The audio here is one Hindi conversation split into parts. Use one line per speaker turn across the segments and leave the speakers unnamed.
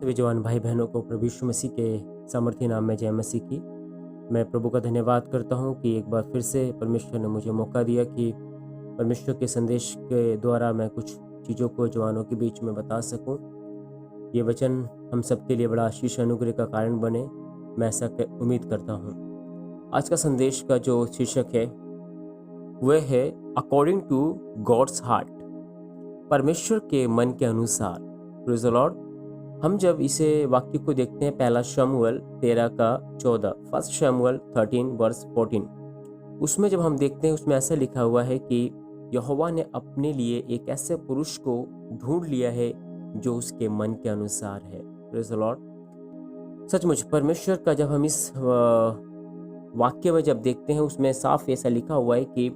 सभी जवान भाई बहनों को प्रभु यीशु मसीह के सामर्थ्य नाम में जय मसीह की। मैं प्रभु का धन्यवाद करता हूं कि एक बार फिर से परमेश्वर ने मुझे मौका दिया कि परमेश्वर के संदेश के द्वारा मैं कुछ चीज़ों को जवानों के बीच में बता सकूं। ये वचन हम सबके लिए बड़ा आशीष अनुग्रह का कारण बने, मैं ऐसा उम्मीद करता हूं। आज का संदेश का जो शीर्षक है वह है अकॉर्डिंग टू गॉड्स हार्ट, परमेश्वर के मन के अनुसार। Praise the Lord. हम जब इसे वाक्य को देखते हैं, पहला शमूएल 13:14, फर्स्ट शमूएल 13:14, उसमें जब हम देखते हैं उसमें ऐसा लिखा हुआ है कि यहोवा ने अपने लिए एक ऐसे पुरुष को ढूंढ लिया है जो उसके मन के अनुसार है। Praise the Lord. सचमुच परमेश्वर का जब हम इस वाक्य में जब देखते हैं उसमें साफ ऐसा लिखा हुआ है कि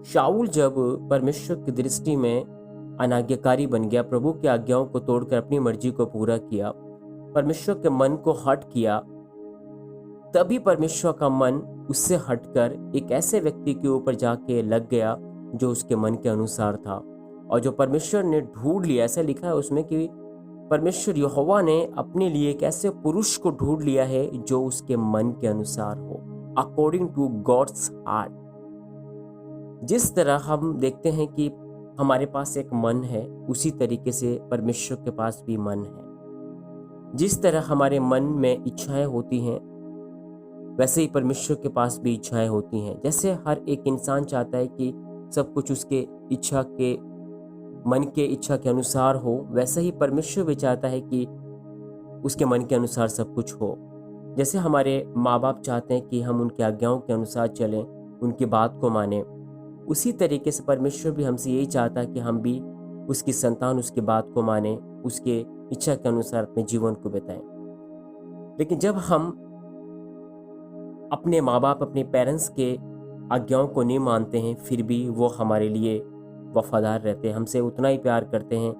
शाऊल जब परमेश्वर की दृष्टि में अनाज्ञाकारी बन गया, प्रभु की आज्ञाओं को तोड़कर अपनी मर्जी को पूरा किया, परमेश्वर के मन को हट किया, तभी परमेश्वर का मन उससे हटकर एक ऐसे व्यक्ति के ऊपर जाके लग गया जो उसके मन के अनुसार था। और जो परमेश्वर ने ढूंढ लिया, ऐसा लिखा है उसमें कि परमेश्वर यहोवा ने अपने लिए एक ऐसे पुरुष को ढूंढ लिया है जो उसके मन के अनुसार हो, अकॉर्डिंग टू गॉड्स हार्ट। जिस तरह हम देखते हैं कि हमारे पास एक मन है, उसी तरीके से परमेश्वर के पास भी मन है। जिस तरह हमारे मन में इच्छाएं होती हैं, वैसे ही परमेश्वर के पास भी इच्छाएं होती हैं। जैसे हर एक इंसान चाहता है कि सब कुछ उसके मन के इच्छा के अनुसार हो, वैसे ही परमेश्वर भी चाहता है कि उसके मन के अनुसार सब कुछ हो। जैसे हमारे माँ बाप चाहते हैं कि हम उनकी आज्ञाओं के अनुसार चलें, उनकी बात को मानें, उसी तरीके से परमेश्वर भी हमसे यही चाहता है कि हम भी उसकी संतान उसकी बात को माने, उसके इच्छा के अनुसार अपने जीवन को बिताएं। लेकिन जब हम अपने माँ बाप, अपने पेरेंट्स के आज्ञाओं को नहीं मानते हैं, फिर भी वो हमारे लिए वफादार रहते हैं, हमसे उतना ही प्यार करते हैं,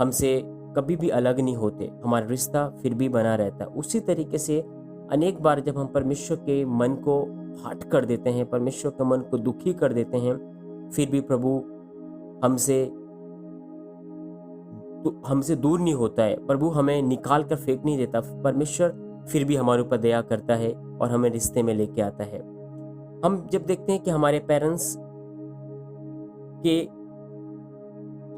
हमसे कभी भी अलग नहीं होते, हमारा रिश्ता फिर भी बना रहता है। उसी तरीके से अनेक बार जब हम परमेश्वर के मन को हट कर देते हैं, परमेश्वर के मन को दुखी कर देते हैं, फिर भी प्रभु हमसे दूर नहीं होता है, प्रभु हमें निकाल कर फेंक नहीं देता। परमेश्वर फिर भी हमारे ऊपर दया करता है और हमें रिश्ते में लेके आता है। हम जब देखते हैं कि हमारे पेरेंट्स के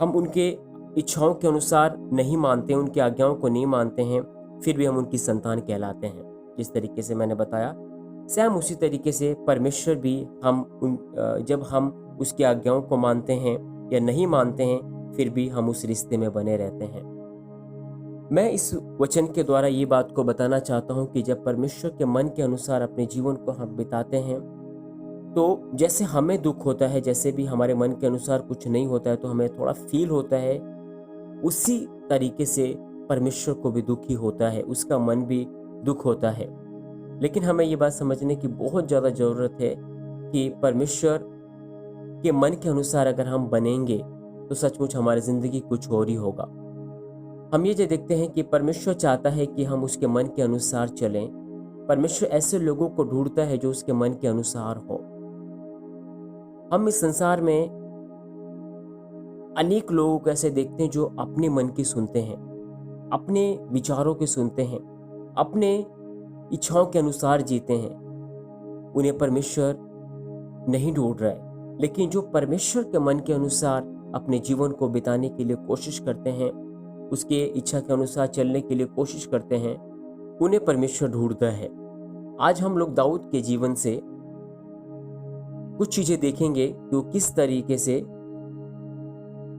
हम उनके इच्छाओं के अनुसार नहीं मानते, उनकी आज्ञाओं को नहीं मानते हैं, फिर भी हम उनकी संतान कहलाते हैं। जिस तरीके से मैंने बताया, सेम उसी तरीके से परमेश्वर भी जब हम उसकी आज्ञाओं को मानते हैं या नहीं मानते हैं, फिर भी हम उस रिश्ते में बने रहते हैं। मैं इस वचन के द्वारा ये बात को बताना चाहता हूँ कि जब परमेश्वर के मन के अनुसार अपने जीवन को हम बिताते हैं, तो जैसे हमें दुख होता है, जैसे भी हमारे मन के अनुसार कुछ नहीं होता है तो हमें थोड़ा फील होता है, उसी तरीके से परमेश्वर को भी दुखी होता है, उसका मन भी दुख होता है। लेकिन हमें ये बात समझने की बहुत ज़्यादा ज़रूरत है कि परमेश्वर के मन के अनुसार अगर हम बनेंगे तो सचमुच हमारी ज़िंदगी कुछ और ही होगा। हम ये जो देखते हैं कि परमेश्वर चाहता है कि हम उसके मन के अनुसार चलें। परमेश्वर ऐसे लोगों को ढूंढता है जो उसके मन के अनुसार हो। हम इस संसार में अनेक लोगों को ऐसे देखते हैं जो अपने मन की सुनते हैं, अपने विचारों की सुनते हैं, अपने इच्छाओं के अनुसार जीते हैं। उन्हें परमेश्वर नहीं ढूंढ रहा है, लेकिन जो परमेश्वर के मन के अनुसार अपने जीवन को बिताने के लिए कोशिश करते हैं, उसके इच्छा के अनुसार चलने के लिए कोशिश करते हैं, उन्हें परमेश्वर ढूंढता है। आज हम लोग दाऊद के जीवन से कुछ चीजें देखेंगे कि वो किस तरीके से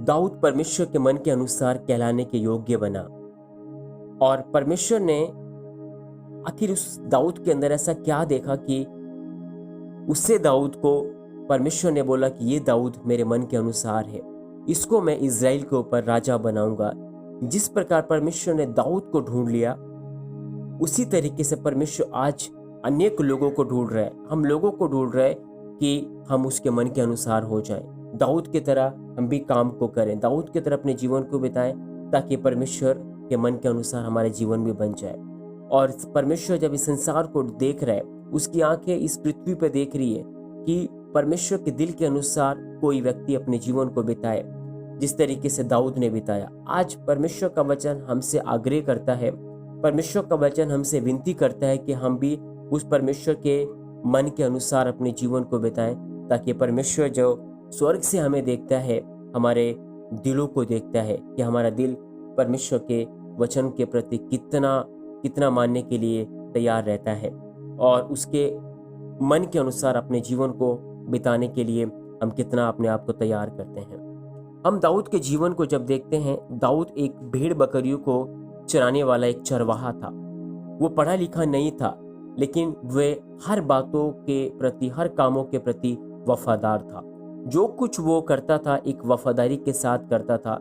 दाऊद परमेश्वर के मन के अनुसार कहलाने के योग्य बना, और परमेश्वर ने आखिर उस दाऊद के अंदर ऐसा क्या देखा कि उससे दाऊद को परमेश्वर ने बोला कि ये दाऊद मेरे मन के अनुसार है, इसको मैं इज़राइल के ऊपर राजा बनाऊंगा। जिस प्रकार परमेश्वर ने दाऊद को ढूंढ लिया, उसी तरीके से परमेश्वर आज अनेक लोगों को ढूंढ रहा है। हम लोगों को ढूंढ रहा है कि हम उसके मन के अनुसार हो जाएं, दाऊद की तरह हम भी काम को करें, दाऊद की तरह अपने जीवन को बिताएं, ताकि परमेश्वर के मन के अनुसार हमारे जीवन भी बन जाए। और परमेश्वर जब इस संसार को देख रहा है, उसकी आंखें इस पृथ्वी पर देख रही है कि परमेश्वर के दिल के अनुसार कोई व्यक्ति अपने जीवन को बिताए, जिस तरीके से दाऊद ने बिताया। आज परमेश्वर का वचन हमसे आग्रह करता है परमेश्वर का वचन हमसे विनती करता है कि हम भी उस परमेश्वर के मन के अनुसार अपने जीवन को बिताएं, ताकि परमेश्वर जो स्वर्ग से हमें देखता है, हमारे दिलों को देखता है कि हमारा दिल परमेश्वर के वचन के प्रति कितना मानने के लिए तैयार रहता है, और उसके मन के अनुसार अपने जीवन को बिताने के लिए हम कितना अपने आप को तैयार करते हैं। हम दाऊद के जीवन को जब देखते हैं, दाऊद एक भेड़ बकरियों को चराने वाला एक चरवाहा था। वो पढ़ा लिखा नहीं था, लेकिन वे हर बातों के प्रति, हर कामों के प्रति वफादार था। जो कुछ वो करता था एक वफादारी के साथ करता था।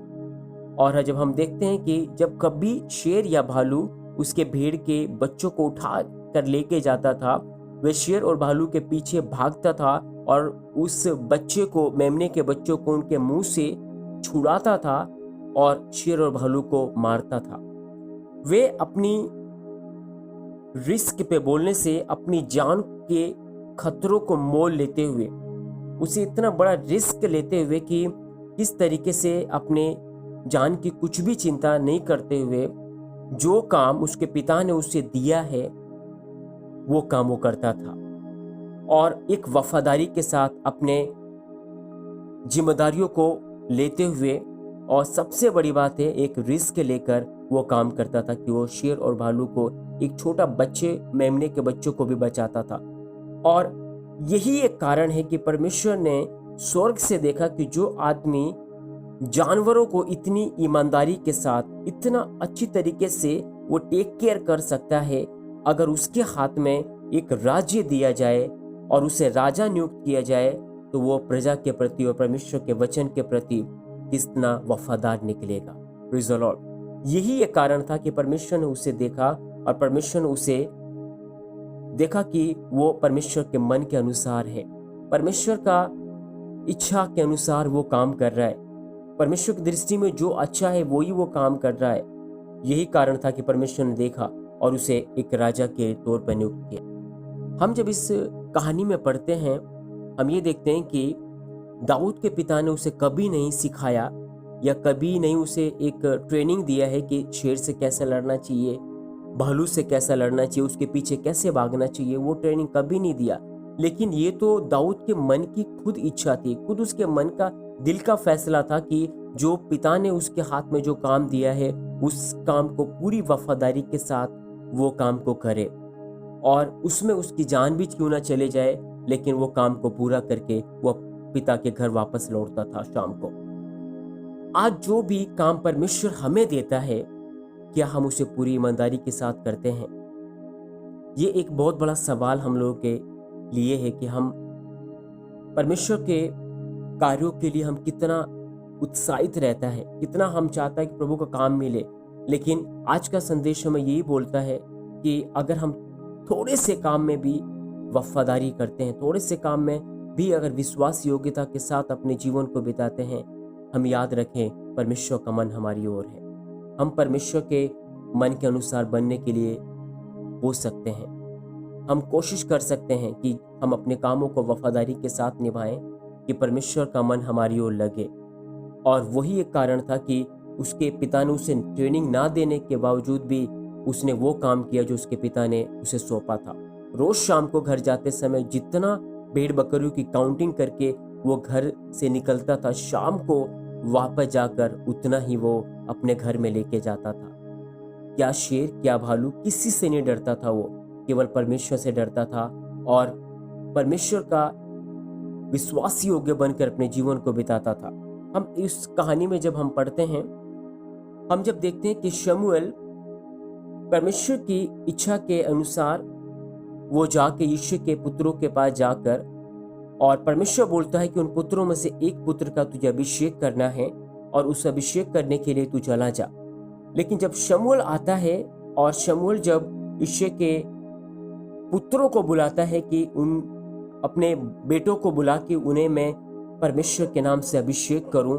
और जब हम देखते हैं कि जब कभी शेर या भालू उसके भेड़ के बच्चों को उठा कर लेके जाता था, वह शेर और भालू के पीछे भागता था और उस बच्चे को, मेमने के बच्चों को उनके मुंह से छुड़ाता था और शेर और भालू को मारता था। वे अपनी रिस्क पे बोलने से अपनी जान के खतरों को मोल लेते हुए, उसे इतना बड़ा रिस्क लेते हुए कि किस तरीके से अपने जान की कुछ भी चिंता नहीं करते हुए जो काम उसके पिता ने उसे दिया है वो काम वो करता था, और एक वफादारी के साथ अपने जिम्मेदारियों को लेते हुए, और सबसे बड़ी बात है एक रिस्क लेकर वो काम करता था कि वो शेर और भालू को, एक छोटा बच्चे, मेमने के बच्चों को भी बचाता था। और यही एक कारण है कि परमेश्वर ने स्वर्ग से देखा कि जो आदमी जानवरों को इतनी ईमानदारी के साथ, इतना अच्छी तरीके से वो टेक केयर कर सकता है, अगर उसके हाथ में एक राज्य दिया जाए और उसे राजा नियुक्त किया जाए, तो वो प्रजा के प्रति और परमेश्वर के वचन के प्रति कितना वफादार निकलेगा। Praise the Lord. यही एक कारण था कि परमेश्वर ने उसे देखा, और परमेश्वर ने उसे देखा कि वो परमेश्वर के मन के अनुसार है, परमेश्वर का इच्छा के अनुसार वो काम कर रहा है, परमेश्वर की दृष्टि में जो अच्छा है वही वो काम कर रहा है। यही कारण था कि परमेश्वर ने देखा और उसे एक राजा के तौर पर नियुक्त किया। हम जब इस कहानी में पढ़ते हैं, हम ये देखते हैं कि दाऊद के पिता ने उसे कभी नहीं सिखाया या कभी नहीं उसे एक ट्रेनिंग दिया है कि शेर से कैसे लड़ना चाहिए, भालू से कैसा लड़ना चाहिए, उसके पीछे कैसे भागना चाहिए, वो ट्रेनिंग कभी नहीं दिया। लेकिन ये तो दाऊद के मन की खुद इच्छा थी, खुद उसके मन का, दिल का फैसला था कि जो पिता ने उसके हाथ में जो काम दिया है उस काम को पूरी वफादारी के साथ वो काम को करे, और उसमें उसकी जान भी क्यों ना चले जाए, लेकिन वो काम को पूरा करके वो पिता के घर वापस लौटता था शाम को। आज जो भी काम परमेश्वर हमें देता है, क्या हम उसे पूरी ईमानदारी के साथ करते हैं? ये एक बहुत बड़ा सवाल हम लोगों के लिए है कि हम परमेश्वर के कार्यों के लिए हम कितना उत्साहित रहता है, कितना हम चाहता है कि प्रभु का काम मिले। लेकिन आज का संदेश हमें यही बोलता है कि अगर हम थोड़े से काम में भी वफादारी करते हैं, थोड़े से काम में भी अगर विश्वास योग्यता के साथ अपने जीवन को बिताते हैं, हम याद रखें परमेश्वर का मन हमारी ओर है। हम परमेश्वर के मन के अनुसार बनने के लिए हो सकते हैं। हम कोशिश कर सकते हैं कि हम अपने कामों को वफादारी के साथ निभाएं, कि परमेश्वर का मन हमारी ओर लगे। और वही एक कारण था कि उसके पिता ने उसे ट्रेनिंग ना देने के बावजूद भी उसने वो काम किया जो उसके पिता ने उसे सौंपा था। रोज शाम को घर जाते समय जितना भेड़ बकरियों की काउंटिंग करके वो घर से निकलता था, शाम को वापस जाकर उतना ही वो अपने घर में लेके जाता था। क्या शेर, क्या भालू, किसी से नहीं डरता था, वो केवल परमेश्वर से डरता था और परमेश्वर का विश्वास योग्य बनकर अपने जीवन को बिताता था। हम इस कहानी में जब हम पढ़ते हैं, हम जब देखते हैं कि शमूएल परमेश्वर की इच्छा के अनुसार वो जाके यिशै के पुत्रों के पास जाकर, और परमेश्वर बोलता है कि उन पुत्रों में से एक पुत्र का तुझे अभिषेक करना है और उस अभिषेक करने के लिए तू चला जा। लेकिन जब शमूएल आता है और शमूएल जब यिशै के पुत्रों को बुलाता है कि उन अपने बेटों को बुला के उन्हें मैं परमेश्वर के नाम से अभिषेक करूं,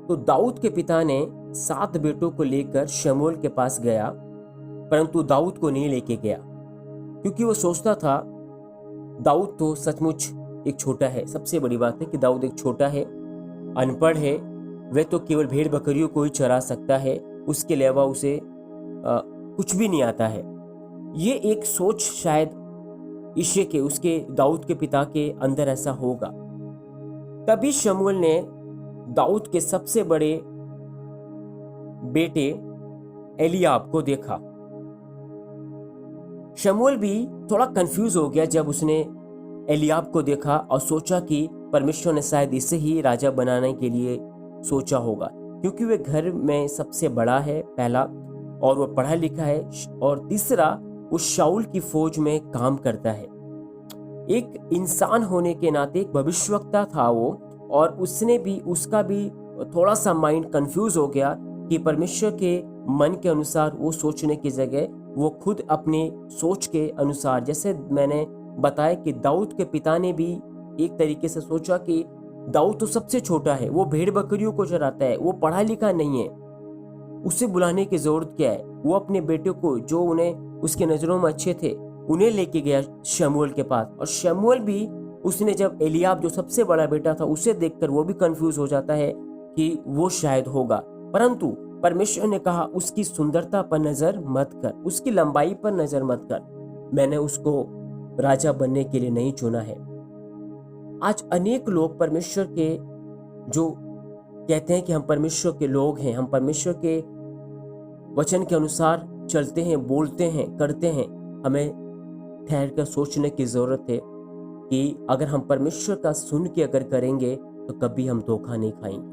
तो दाऊद के पिता ने 7 बेटों को लेकर शमूएल के पास गया, परंतु दाऊद को नहीं लेके गया, क्योंकि वो सोचता था दाऊद तो सचमुच एक छोटा है। सबसे बड़ी बात है कि दाऊद एक छोटा है, अनपढ़ है, वह तो केवल भेड़ बकरियों को ही चरा सकता है, उसके अलावा उसे कुछ भी नहीं आता है। ये एक सोच शायद यिशै के, उसके दाऊद के पिता के अंदर ऐसा होगा। तभी शमूएल ने दाऊद के सबसे बड़े बेटे एलियाब को देखा। शमूएल भी थोड़ा कंफ्यूज हो गया जब उसने एलियाब को देखा और सोचा कि परमेश्वर ने शायद इसे ही राजा बनाने के लिए सोचा होगा, क्योंकि वह घर में सबसे बड़ा है, पहला, और वह पढ़ा लिखा है, और तीसरा वो शाऊल की फौज में काम करता है। एक इंसान होने के नाते एक भविष्यवक्ता था वो, और उसका भी थोड़ा सा माइंड कंफ्यूज हो गया कि परमेश्वर के मन के अनुसार वो सोचने की जगह वो खुद अपनी सोच के अनुसार, जैसे मैंने बताया कि दाऊद के पिता ने भी एक तरीके से सोचा कि दाऊद तो सबसे छोटा है, वो भेड़ बकरियों को चराता है, वो पढ़ा लिखा नहीं है, उसे बुलाने की जरूरत क्या है। वो अपने बेटे को, जो उन्हें उसके नजरों में अच्छे थे, उन्हें लेके गया शमूएल के पास। और शमूएल भी, उसने जब एलियाब जो सबसे बड़ा बेटा था उसे देखकर वो भी कंफ्यूज हो जाता है कि वो शायद होगा। परंतु परमेश्वर ने कहा, उसकी सुंदरता पर नजर मत कर, उसकी लंबाई पर नजर मत कर, मैंने उसको राजा बनने के लिए नहीं चुना है। आज अनेक लोग परमेश्वर के, जो कहते हैं कि हम परमेश्वर के लोग हैं, हम परमेश्वर के वचन के अनुसार चलते हैं, बोलते हैं, करते हैं, हमें ठहर कर सोचने की जरूरत है कि अगर हम परमेश्वर का सुन के अगर करेंगे तो कभी हम धोखा नहीं खाएंगे,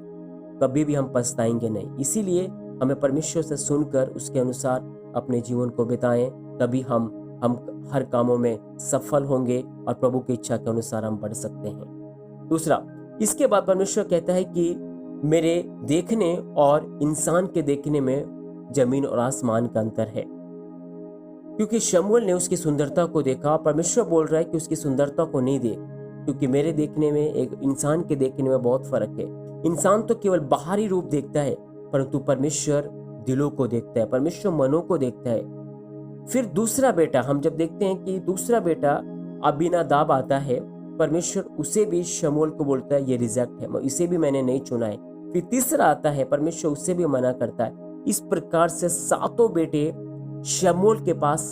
कभी भी हम पछताएंगे नहीं। इसीलिए हमें परमेश्वर से सुनकर उसके अनुसार अपने जीवन को बिताएं, तभी हम हर कामों में सफल होंगे और प्रभु की इच्छा के अनुसार हम बढ़ सकते हैं। दूसरा, इसके बाद परमेश्वर कहता है कि मेरे देखने और इंसान के देखने में जमीन और आसमान का अंतर है, क्योंकि शमूएल ने उसकी सुंदरता को देखा। परमेश्वर बोल रहा है कि उसकी सुंदरता को नहीं देख, क्योंकि मेरे देखने में, एक इंसान के देखने में बहुत फर्क है। इंसान तो केवल बाहरी रूप देखता है, परंतु परमेश्वर दिलों को देखता है, परमेश्वर मनों को देखता है। फिर दूसरा बेटा, हम जब देखते हैं कि दूसरा बेटा अबीनादाब आता है, परमेश्वर उसे भी शमूएल को बोलता है ये रिजेक्ट है, इसे भी मैंने नहीं चुना है। फिर तीसरा आता है, परमेश्वर उससे भी मना करता है। इस प्रकार से सातों बेटे शमूएल के पास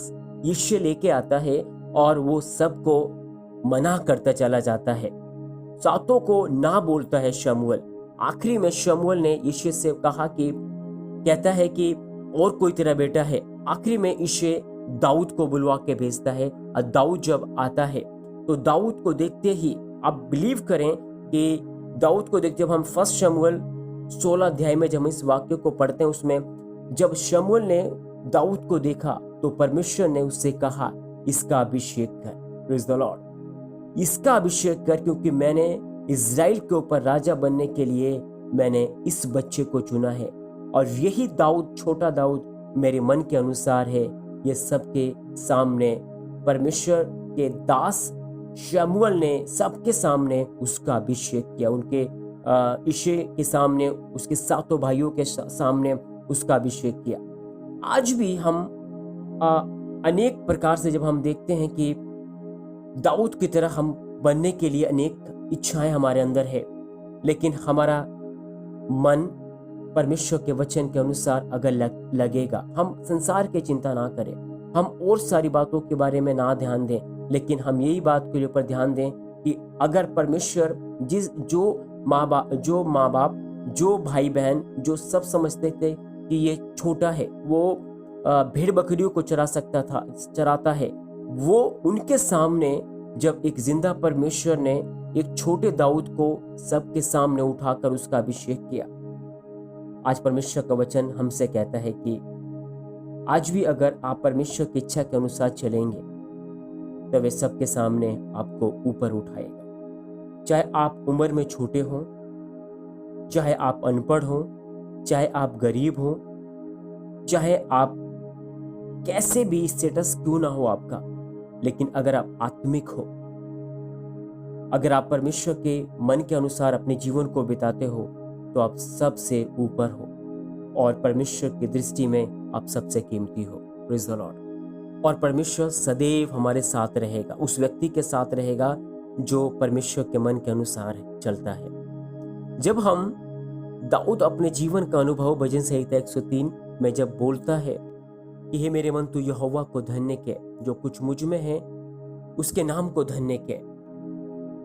यिशै लेके आता है और वो सबको मना करता चला जाता है, सातों को ना बोलता है शमूएल। आखिरी में शमूएल ने यिशै से कहा कि, कहता है कि और कोई तेरा बेटा है। आखिरी में यिशै दाऊद को बुलवा के भेजता है, और दाऊद जब आता है तो दाऊद को देखते ही, आप बिलीव करें कि दाऊद को देखते, जब हम 1 शमूएल 16 अध्याय में जब इस वाक्य को पढ़ते हैं, उसमें जब शमूएल ने दाऊद को देखा तो परमेश्वर ने उससे कहा, इसका अभिषेक कर, प्रेज़ द लॉर्ड, इसका अभिषेक कर, क्योंकि मैंने इज़राइल के ऊपर राजा बनने के लिए मैंने इस बच्चे को चुना है, और यही दाऊद, छोटा दाऊद मेरे मन के अनुसार है। ये सबके सामने परमेश्वर के दास शमूएल ने सबके सामने उसका अभिषेक किया, उनके यिशै के सामने, उसके सातों भाइयों के सामने उसका अभिषेक किया। आज भी हम अनेक प्रकार से जब हम देखते हैं कि दाऊद की तरह हम बनने के लिए अनेक इच्छाएं हमारे अंदर है, लेकिन हमारा मन परमेश्वर के वचन के अनुसार अगर लगेगा, हम संसार की चिंता ना करें, हम और सारी बातों के बारे में ना ध्यान दें, लेकिन हम यही बात के ऊपर ध्यान दें कि अगर परमेश्वर जो माँ बाप, जो भाई बहन, जो सब समझते थे कि ये छोटा है, वो भेड़ बकरियों को चराता है, वो उनके सामने जब एक जिंदा परमेश्वर ने एक छोटे दाऊद को सबके सामने उठाकर उसका अभिषेक किया। आज परमेश्वर का वचन हमसे कहता है कि आज भी अगर आप परमेश्वर की इच्छा के अनुसार चलेंगे तो वे सबके सामने आपको ऊपर उठाएगा। चाहे आप उम्र में छोटे हों, चाहे आप अनपढ़ हों, चाहे आप गरीब हों, चाहे आप कैसे भी स्टेटस क्यों ना हो आपका, लेकिन अगर आप आत्मिक हो, अगर आप परमेश्वर के मन के अनुसार अपने जीवन को बिताते हो, तो आप सबसे ऊपर हो और परमेश्वर की दृष्टि में आप सबसे कीमती हो। Praise the Lord. और परमेश्वर सदैव हमारे साथ रहेगा, उस व्यक्ति के साथ रहेगा जो परमेश्वर के मन के अनुसार चलता है। जब हम दाऊद अपने जीवन का अनुभव भजन संहिता 103 में जब बोलता है कि हे मेरे मन तू यहोवा को धन्य के, जो कुछ मुझ में है उसके नाम को धन्य के।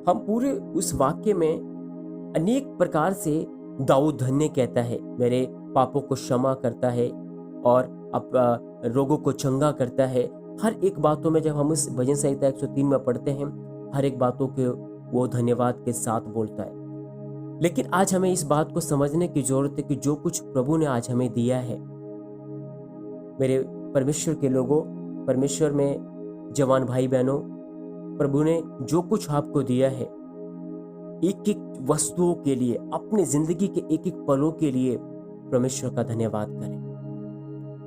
हम पूरे उस वाक्य में अनेक प्रकार से दाऊद धन्य कहता है, मेरे पापों को क्षमा करता है और रोगों को चंगा करता है। हर एक बातों में जब हम इस भजन संहिता 103 में पढ़ते हैं, हर एक बातों के वो धन्यवाद के साथ बोलता है। लेकिन आज हमें इस बात को समझने की जरूरत है कि जो कुछ प्रभु ने आज हमें दिया है, मेरे परमेश्वर के लोगों, परमेश्वर में जवान भाई बहनों, प्रभु ने जो कुछ आपको दिया है, एक एक वस्तुओं के लिए, अपने जिंदगी के एक एक पलों के लिए परमेश्वर का धन्यवाद करें।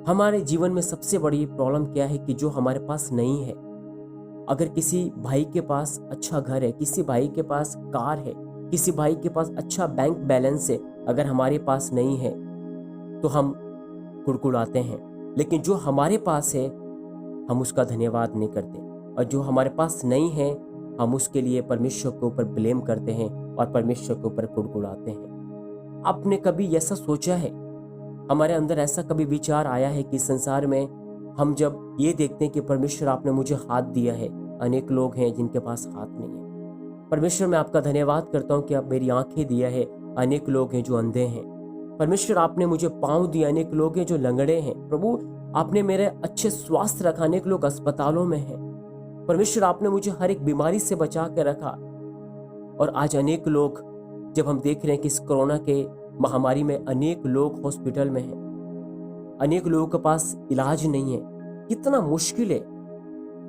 हमारे जीवन में सबसे बड़ी प्रॉब्लम क्या है कि जो हमारे पास नहीं है। अगर किसी भाई के पास अच्छा घर है, किसी भाई के पास कार है, किसी भाई के पास अच्छा बैंक बैलेंस है, अगर हमारे पास नहीं है तो हम कुड़कुड़ाते हैं। लेकिन जो हमारे पास है हम उसका धन्यवाद नहीं करते, और जो हमारे पास नहीं है हम उसके लिए परमेश्वर के ऊपर ब्लेम करते हैं और परमेश्वर के ऊपर कुड़कुड़ाते हैं। आपने कभी ऐसा सोचा है, हमारे अंदर ऐसा कभी विचार आया है कि संसार में हम जब ये देखते हैं कि परमेश्वर आपने मुझे हाथ दिया है, अनेक लोग हैं जिनके पास हाथ नहीं है। परमेश्वर मैं आपका धन्यवाद करता हूँ कि आप मेरी आंखें दिया है, अनेक लोग हैं जो अंधे हैं। परमेश्वर आपने मुझे पाँव दिए, अनेक लोग हैं जो लंगड़े हैं। प्रभु आपने मेरे अच्छे स्वास्थ्य रखा, अनेक लोग अस्पतालों में हैं। परमेश्वर आपने मुझे हर एक बीमारी से बचा के रखा। और आज अनेक लोग, जब हम देख रहे हैं कि इस कोरोना के महामारी में अनेक लोग हॉस्पिटल में हैं, अनेक लोगों के पास इलाज नहीं है, कितना मुश्किल है।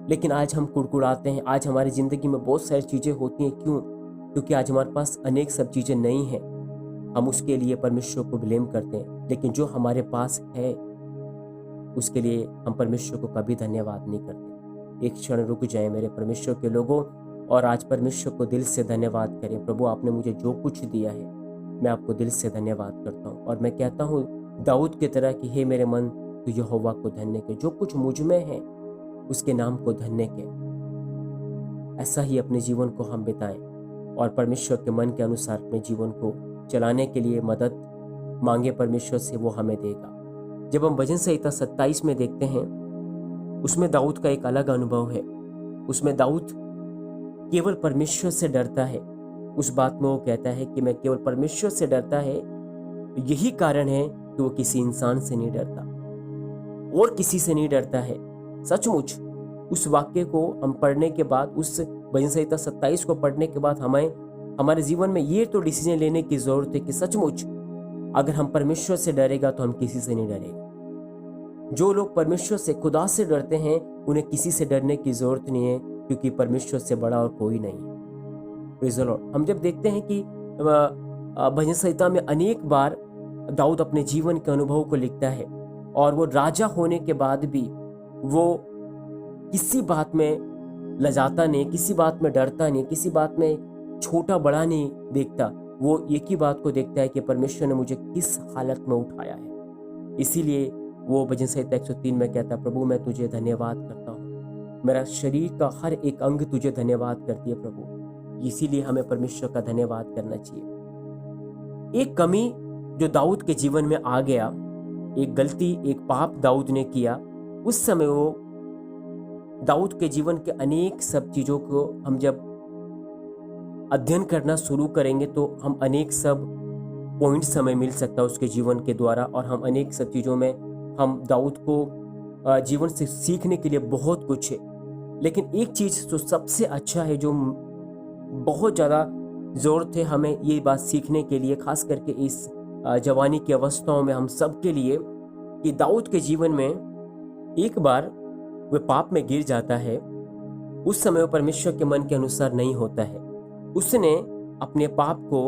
लेकिन आज हम कुड़कुड़ाते हैं। आज हमारी जिंदगी में बहुत सारी चीजें होती हैं, क्यों? क्योंकि आज हमारे पास अनेक सब चीजें नहीं हैं। हम उसके लिए परमेश्वर को ब्लेम करते हैं। लेकिन जो हमारे पास है उसके लिए हम परमेश्वर को कभी धन्यवाद नहीं करते। एक क्षण रुक जाए मेरे परमेश्वर के लोगों, और आज परमेश्वर को दिल से धन्यवाद करें। प्रभु आपने मुझे जो कुछ दिया है मैं आपको दिल से धन्यवाद करता हूँ। और मैं कहता हूँ दाऊद की तरह कि हे मेरे मन तू यहोवा को धन्य के, जो कुछ मुझ में है उसके नाम को धन्य के। ऐसा ही अपने जीवन को हम बिताएं और परमेश्वर के मन के अनुसार अपने जीवन को चलाने के लिए मदद मांगे परमेश्वर से, वो हमें देगा। जब हम भजन संहिता 27 में देखते हैं, उसमें दाऊद का एक अलग अनुभव है। उसमें दाऊद केवल परमेश्वर से डरता है। उस बात में वो कहता है कि मैं केवल परमेश्वर से डरता है, यही कारण है कि वो किसी इंसान से नहीं डरता और किसी से नहीं डरता है। सचमुच उस वाक्य को हम पढ़ने के बाद, उस भजन संहिता 27 को पढ़ने के बाद हमें हमारे जीवन में ये तो डिसीजन लेने की जरूरत है कि सचमुच अगर हम परमेश्वर से डरेगा तो हम किसी से नहीं डरेगा। जो लोग परमेश्वर से, खुदा से डरते हैं, उन्हें किसी से डरने की जरूरत नहीं है, क्योंकि परमेश्वर से बड़ा और कोई नहीं है। Praise the Lord. हम जब देखते हैं कि भजन संहिता में अनेक बार दाऊद अपने जीवन के अनुभव को लिखता है, और वो राजा होने के बाद भी वो किसी बात में लजाता नहीं, किसी बात में डरता नहीं, किसी बात में छोटा बड़ा नहीं देखता। वो एक ही बात को देखता है कि परमेश्वर ने मुझे किस हालत में उठाया है। इसीलिए वो भजन संहिता 103 में कहता है, प्रभु मैं तुझे धन्यवाद करता हूँ, मेरा शरीर का हर एक अंग तुझे धन्यवाद करती है प्रभु। इसीलिए हमें परमेश्वर का धन्यवाद करना चाहिए। एक कमी जो दाऊद के जीवन में आ गया, एक गलती, एक पाप दाऊद ने किया, उस समय वो दाऊद के जीवन के अनेक सब चीजों को हम जब अध्ययन करना शुरू करेंगे तो हम अनेक सब पॉइंट्स हमें मिल सकता है उसके जीवन के द्वारा, और हम अनेक सब चीजों में हम दाऊद को जीवन से सीखने के लिए बहुत कुछ है। लेकिन एक चीज जो सबसे अच्छा है, जो बहुत ज्यादा जरूरत है हमें ये बात सीखने के लिए, खास करके इस जवानी की अवस्थाओं में हम सब के लिए, कि दाऊद के जीवन में एक बार वह पाप में गिर जाता है। उस समय वो परमेश्वर के मन के अनुसार नहीं होता है। उसने अपने पाप को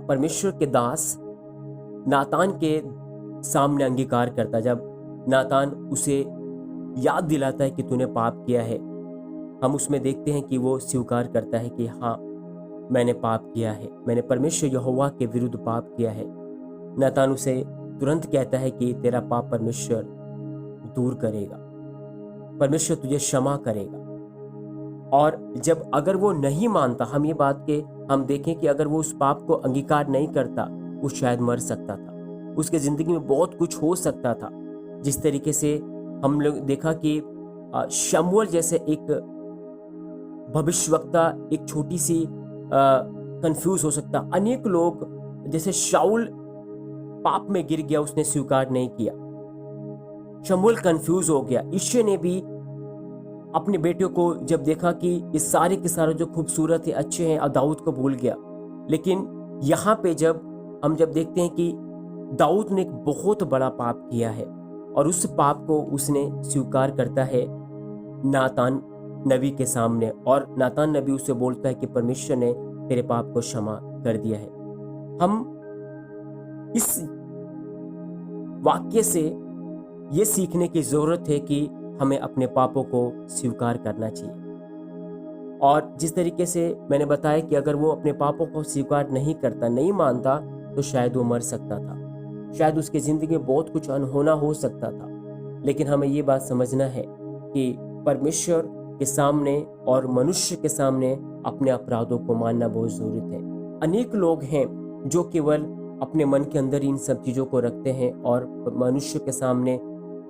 परमेश्वर के दास नातान के सामने अंगीकार करता। जब नातान उसे याद दिलाता है कि तूने पाप किया है, हम उसमें देखते हैं कि वो स्वीकार करता है कि हाँ मैंने पाप किया है, मैंने परमेश्वर यहोवा के विरुद्ध पाप किया है। नातान उसे तुरंत कहता है कि तेरा पाप परमेश्वर दूर करेगा, परमेश्वर तुझे क्षमा करेगा। और जब अगर वो नहीं मानता, हम ये बात के हम देखें कि अगर वो उस पाप को अंगीकार नहीं करता, वो शायद मर सकता था, उसके जिंदगी में बहुत कुछ हो सकता था। जिस तरीके से हम लोग देखा कि शमूएल जैसे एक भविष्यवक्ता एक छोटी सी कंफ्यूज हो सकता। अनेक लोग, जैसे शाऊल पाप में गिर गया, उसने स्वीकार नहीं किया, शमूएल कंफ्यूज हो गया। यिशै ने भी अपने बेटे को जब देखा कि ये सारे के सारे जो खूबसूरत है, अच्छे हैं, और दाऊद को भूल गया। लेकिन यहाँ पे जब देखते हैं कि दाऊद ने एक बहुत बड़ा पाप किया है और उस पाप को उसने स्वीकार करता है नातान नबी के सामने, और नातान नबी उसे बोलता है कि परमेश्वर ने तेरे पाप को क्षमा कर दिया है। हम इस वाक्य से ये सीखने की जरूरत है कि हमें अपने पापों को स्वीकार करना चाहिए। और जिस तरीके से मैंने बताया कि अगर वो अपने पापों को स्वीकार नहीं करता, नहीं मानता, तो शायद वो मर सकता था, शायद उसकी जिंदगी में बहुत कुछ अनहोना हो सकता था। लेकिन हमें ये बात समझना है कि परमेश्वर के सामने और मनुष्य के सामने अपने अपराधों को मानना बहुत जरूरी है। अनेक लोग हैं जो केवल अपने मन के अंदर इन सब चीजों को रखते हैं और मनुष्य के सामने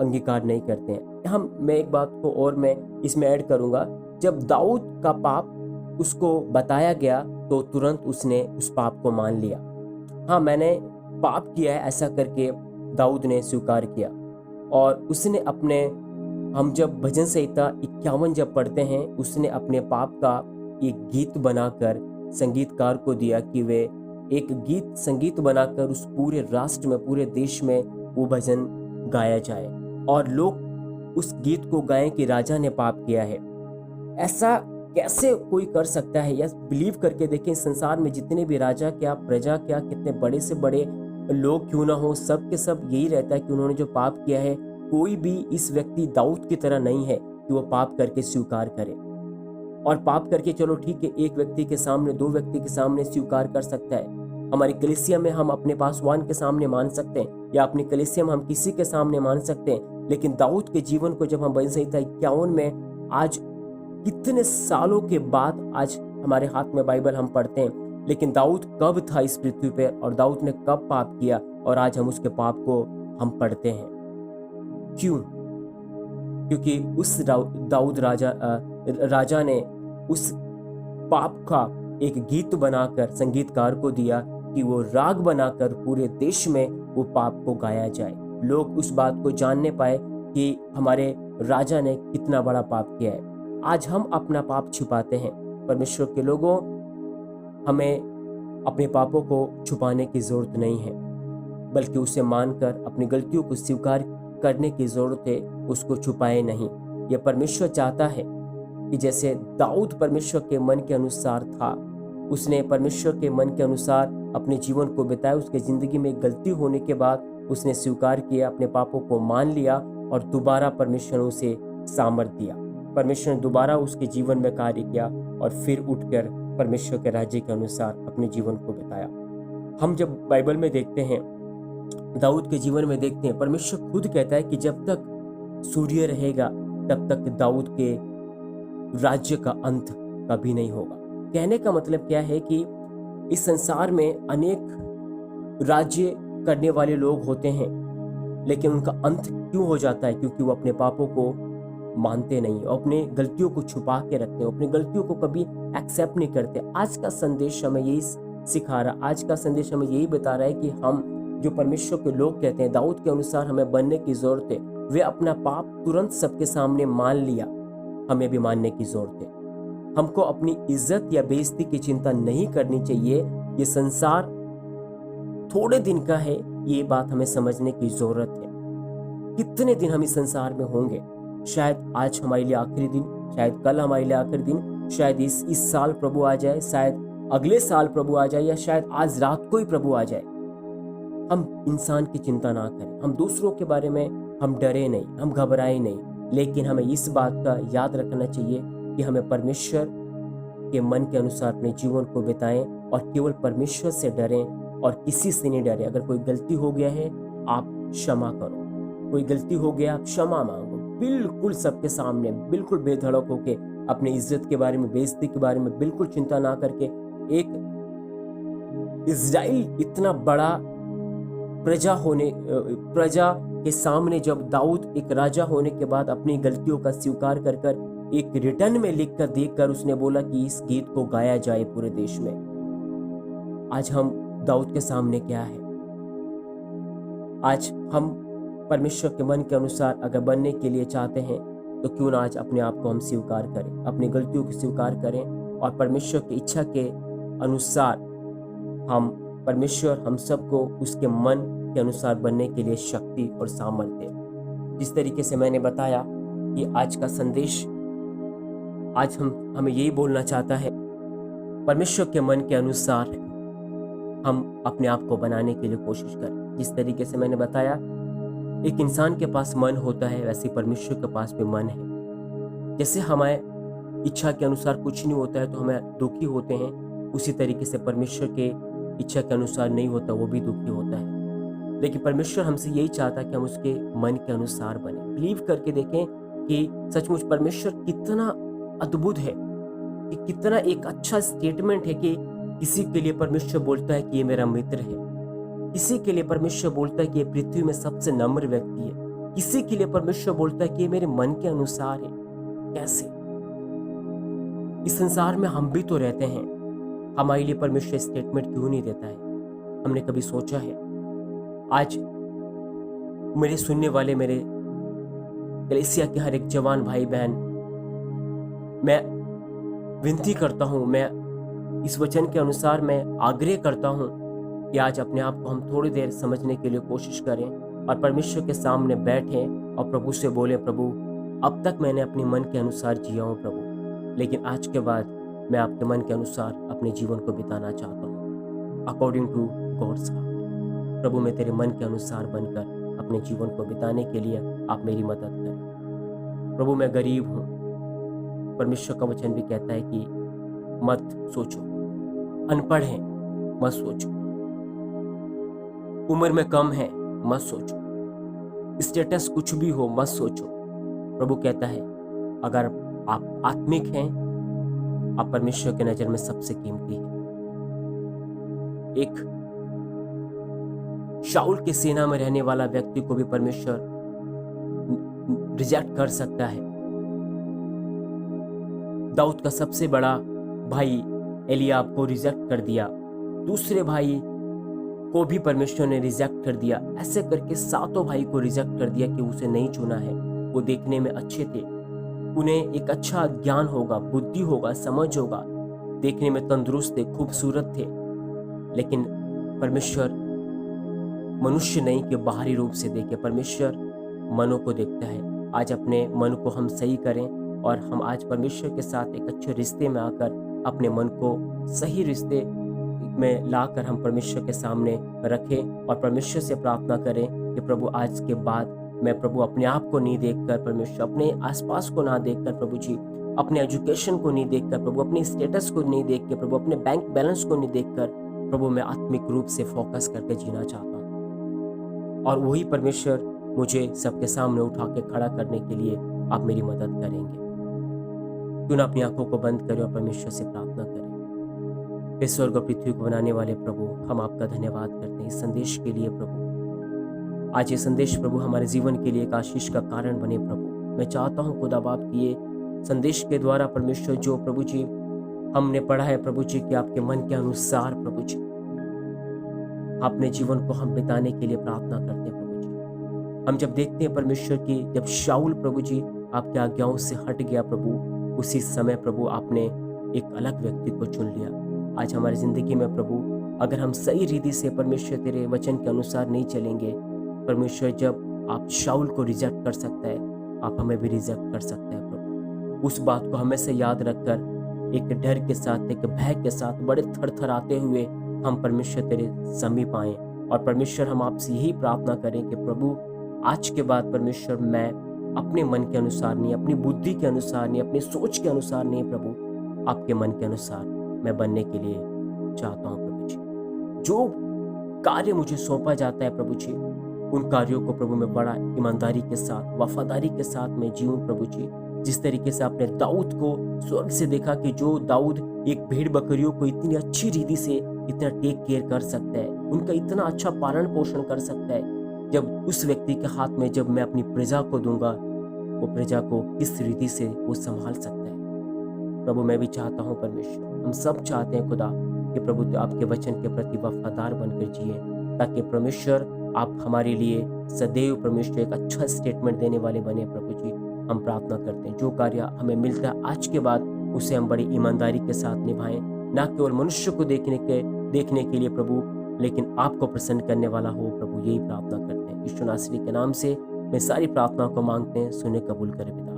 अंगीकार नहीं करते हैं। मैं एक बात को और मैं इसमें ऐड करूंगा, जब दाऊद का पाप उसको बताया गया तो तुरंत उसने उस पाप को मान लिया। हाँ, मैंने पाप किया है, ऐसा करके दाऊद ने स्वीकार किया। और उसने अपने, हम जब भजन संहिता 51 जब पढ़ते हैं, उसने अपने पाप का एक गीत बनाकर संगीतकार को दिया कि वे एक गीत संगीत बनाकर उस पूरे राष्ट्र में, पूरे देश में वो भजन गाया जाए और लोग उस गीत को गाएं कि राजा ने पाप किया है। ऐसा कैसे कोई कर सकता है? या बिलीव करके देखें, संसार में जितने भी राजा क्या, प्रजा क्या, कितने बड़े से बड़े लोग क्यों ना हो, सब के सब यही रहता है कि उन्होंने जो पाप किया है, कोई भी इस व्यक्ति दाऊद की तरह नहीं है कि वो पाप करके स्वीकार करे। और पाप करके चलो ठीक है, एक व्यक्ति के सामने, दो व्यक्ति के सामने स्वीकार कर सकता है। हमारी कलीसिया में हम अपने पासवान के सामने मान सकते हैं, या अपनी कलीसिया में हम किसी के सामने मान सकते हैं। लेकिन दाऊद के जीवन को जब हम भजन संहिता 51 में आज कितने सालों के बाद आज हमारे हाथ में बाइबल हम पढ़ते हैं, लेकिन दाऊद कब था इस पृथ्वी पर और दाऊद ने कब पाप किया, और आज हम उसके पाप को हम पढ़ते हैं। क्यों? क्योंकि उस दाऊद राजा ने उस पाप का एक गीत बनाकर संगीतकार को दिया कि वो राग बनाकर पूरे देश में वो पाप को गाया जाए। लोग उस बात को जानने पाए कि हमारे राजा ने कितना बड़ा पाप किया है। आज हम अपना पाप छिपाते हैं। परमेश्वर के लोगों, हमें अपने पापों को छुपाने की जरूरत नहीं है, बल्कि उसे मानकर अपनी गलतियों को स्वीकार करने की जरूरत है, उसको छुपाए नहीं। यह परमेश्वर चाहता है कि जैसे दाऊद परमेश्वर के मन के अनुसार था, उसने परमेश्वर के मन के अनुसार अपने जीवन को बिताया। उसके जिंदगी में गलती होने के बाद उसने स्वीकार किया, अपने पापों को मान लिया और दोबारा परमेश्वर ने उसे सामर्थ्य दिया। परमेश्वर ने दोबारा उसके जीवन में कार्य किया और फिर उठकर परमेश्वर के राज्य के अनुसार अपने जीवन को बिताया। हम जब बाइबल में देखते हैं, दाऊद के जीवन में देखते हैं, परमेश्वर खुद कहता है कि जब तक सूर्य रहेगा तब तक दाऊद के राज्य का अंत कभी नहीं होगा। कहने का मतलब क्या है कि इस संसार में अनेक राज्य करने वाले लोग होते हैं, लेकिन उनका अंत क्यों हो जाता है? क्योंकि वो अपने पापों को मानते नहीं, अपने गलतियों को छुपा के रखते हैं, अपनी गलतियों को कभी एक्सेप्ट नहीं करते। आज का संदेश हमें यही सिखा रहा, आज का संदेश हमें यही बता रहा है कि हम जो परमेश्वर के लोग कहते हैं, दाऊद के अनुसार हमें बनने की जरूरत है। वे अपना पाप तुरंत सबके सामने मान लिया, हमें भी मानने की जरूरत है। हमको अपनी इज्जत या बेइज्जती की चिंता नहीं करनी चाहिए। ये संसार थोड़े दिन का है, ये बात हमें समझने की जरूरत है। कितने दिन हम इस संसार में होंगे? शायद आज हमारे लिए आखिरी दिन, शायद कल हमारे लिए आखिरी दिन, शायद इस साल प्रभु आ जाए, शायद अगले साल प्रभु आ जाए, या शायद आज रात को ही प्रभु आ जाए। हम इंसान की चिंता ना करें, हम दूसरों के बारे में हम डरे नहीं, हम घबराए नहीं, लेकिन हमें इस बात का याद रखना चाहिए कि हमें परमेश्वर के मन के अनुसार अपने जीवन को बिताएं और केवल परमेश्वर से डरें और किसी से नहीं डरें। अगर कोई गलती हो गया है, आप क्षमा करो। कोई गलती हो गया, आप क्षमा मांगो, बिल्कुल सबके सामने, बिल्कुल बेधड़क होके, अपनी इज्जत के बारे में, बेइज्जती के बारे में बिल्कुल चिंता ना करके। एक इज़राइल इतना बड़ा प्रजा के सामने जब दाऊद एक राजा होने के बाद अपनी गलतियों का स्वीकार कर कर एक रिटर्न में लिख कर देखकर उसने बोला कि इस गीत को गाया जाए पूरे देश में। आज हम दाऊद के सामने क्या है? आज हम परमेश्वर के मन के अनुसार अगर बनने के लिए चाहते हैं तो क्यों ना आज अपने आप को हम स्वीकार करें, अपनी गलतियों को स्वीकार करें और परमेश्वर की इच्छा के अनुसार परमेश्वर हम सबको उसके मन के अनुसार बनने के लिए शक्ति और सामर्थ्य। जिस तरीके से मैंने बताया कि आज का संदेश आज हमें यही बोलना चाहता है, परमेश्वर के मन के अनुसार हम अपने आप को बनाने के लिए कोशिश करें। जिस तरीके से मैंने बताया एक इंसान के पास मन होता है, वैसे परमेश्वर के पास भी मन है। जैसे हमारे इच्छा के अनुसार कुछ नहीं होता है तो हमें दुखी होते हैं, उसी तरीके से परमेश्वर के इच्छा के अनुसार नहीं होता वो भी दुखी होता है। लेकिन परमेश्वर हमसे यही चाहता है कि हम उसके मन के अनुसार बने। बिलीव करके देखें कि सचमुच परमेश्वर कितना अद्भुत है, कि कितना एक अच्छा स्टेटमेंट है कि किसी के लिए परमेश्वर बोलता है कि ये मेरा मित्र है, किसी के लिए परमेश्वर बोलता है कि ये पृथ्वी में सबसे नम्र व्यक्ति है, किसी के लिए परमेश्वर बोलता है कि ये मेरे मन के अनुसार है। कैसे? इस संसार में हम भी तो रहते हैं, हमारे लिए परमेश्वर स्टेटमेंट क्यों नहीं देता है? हमने कभी सोचा है? आज मेरे सुनने वाले मेरे कलीसिया के हर एक जवान भाई बहन, मैं विनती करता हूं, मैं इस वचन के अनुसार मैं आग्रह करता हूं कि आज अपने आप को हम थोड़ी देर समझने के लिए कोशिश करें और परमेश्वर के सामने बैठें और प्रभु से बोले, प्रभु अब तक मैंने अपने मन के अनुसार जिया हूं प्रभु, लेकिन आज के बाद मैं आपके मन के अनुसार अपने जीवन को बिताना चाहता हूँ, अकॉर्डिंग टू गॉड्स हार्ट। प्रभु मैं तेरे मन के अनुसार बनकर अपने जीवन को बिताने के लिए आप मेरी मदद करें। प्रभु मैं गरीब हूँ, परमेश्वर का वचन भी कहता है कि मत सोचो, अनपढ़ है मत सोचो, उम्र में कम है मत सोचो, स्टेटस कुछ भी हो मत सोचो। प्रभु कहता है अगर आप आत्मिक हैं, आप परमेश्वर के नजर में सबसे कीमती है। एक शाऊल के सेना में रहने वाला व्यक्ति को भी परमेश्वर रिजेक्ट कर सकता है। दाऊद का सबसे बड़ा भाई एलियाब को रिजेक्ट कर दिया, दूसरे भाई को भी परमेश्वर ने रिजेक्ट कर दिया। ऐसे करके सातों भाई को रिजेक्ट कर दिया कि उसे नहीं चुना है। वो देखने में अच्छे थे, उन्हें एक अच्छा ज्ञान होगा, बुद्धि होगा, समझ होगा, देखने में तंदुरुस्त थे, खूबसूरत थे, लेकिन परमेश्वर मनुष्य नहीं कि बाहरी रूप से देखे, परमेश्वर मनों को देखता है। आज अपने मन को हम सही करें और हम आज परमेश्वर के साथ एक अच्छे रिश्ते में आकर अपने मन को सही रिश्ते में लाकर हम परमेश्वर के सामने रखें और परमेश्वर से प्रार्थना करें कि प्रभु आज के बाद मैं प्रभु अपने आप को नहीं देखकर, परमेश्वर अपने आसपास को ना देखकर, प्रभु जी अपने एजुकेशन को नहीं देखकर, प्रभु अपने स्टेटस को नहीं देख के, प्रभु अपने बैंक बैलेंस को नहीं देखकर, प्रभु मैं आत्मिक रूप से फोकस करके जीना चाहता हूँ और वही परमेश्वर मुझे सबके सामने उठा के खड़ा करने के लिए आप मेरी मदद करेंगे। क्यों ना अपनी आंखों को बंद करें और परमेश्वर से प्रार्थना करें। इस स्वर्ग और पृथ्वी को बनाने वाले प्रभु, हम आपका धन्यवाद करते हैं इस संदेश के लिए प्रभु। आज ये संदेश प्रभु हमारे जीवन के लिए एक आशीष का कारण बने प्रभु। मैं चाहता हूँ खुदा बाप की ये संदेश के द्वारा परमेश्वर जो प्रभु जी हमने पढ़ा है प्रभु जी कि आपके मन के अनुसार प्रभु जी अपने जीवन को हम बिताने के लिए प्रार्थना करते हैं प्रभु जी। हम जब देखते हैं परमेश्वर की जब शाऊल प्रभु जी आपके आज्ञाओं से हट गया प्रभु, उसी समय प्रभु आपने एक अलग व्यक्ति को चुन लिया। आज हमारी जिंदगी में प्रभु अगर हम सही रीति से परमेश्वर तेरे वचन के अनुसार नहीं चलेंगे, परमेश्वर जब आप शाऊल को रिजेक्ट कर सकता है, आप हमें भी रिजेक्ट कर सकते हैं प्रभु। उस बात को हमेशा याद रखकर एक डर के साथ, एक भय के साथ, बड़े थरथराते हुए हम परमेश्वर तेरे समीप आए और परमेश्वर हम आपसे यही प्रार्थना करें कि प्रभु आज के बाद परमेश्वर मैं अपने मन के अनुसार नहीं, अपनी बुद्धि के अनुसार नहीं, अपनी सोच के अनुसार नहीं प्रभु, आपके मन के अनुसार मैं बनने के लिए चाहता हूँ प्रभु जी। जो कार्य मुझे सौंपा जाता है प्रभु जी, उन कार्यों को प्रभु मैं बड़ा ईमानदारी के साथ, वफादारी के साथ मैं जीऊं प्रभु जी। जिस तरीके से आपने दाऊद को स्वर्ग से देखा कि जो दाऊद एक भेड़ बकरियों को इतनी अच्छी रीति से इतना टेक केयर कर सकता है, उनका इतना अच्छा पालन पोषण कर सकता है, जब उस व्यक्ति के हाथ में जब मैं अपनी प्रजा को दूंगा, वो प्रजा को किस रीति से वो संभाल सकता है। प्रभु मैं भी चाहता हूँ परमेश्वर, हम सब चाहते हैं खुदा कि प्रभु तो आपके वचन के प्रति वफादार बनकर जिए, ताकि परमेश्वर आप हमारे लिए सदैव परमेश्वर एक अच्छा स्टेटमेंट देने वाले बने। प्रभु जी हम प्रार्थना करते हैं जो कार्य हमें मिलता है आज के बाद उसे हम बड़ी ईमानदारी के साथ निभाएं, ना केवल मनुष्य को देखने के लिए प्रभु, लेकिन आपको प्रसन्न करने वाला हो। प्रभु यही प्रार्थना करते हैं यीशु नासरी के नाम से। मैं सारी प्रार्थना को मांगते हैं, सुने कबूल करें पिता।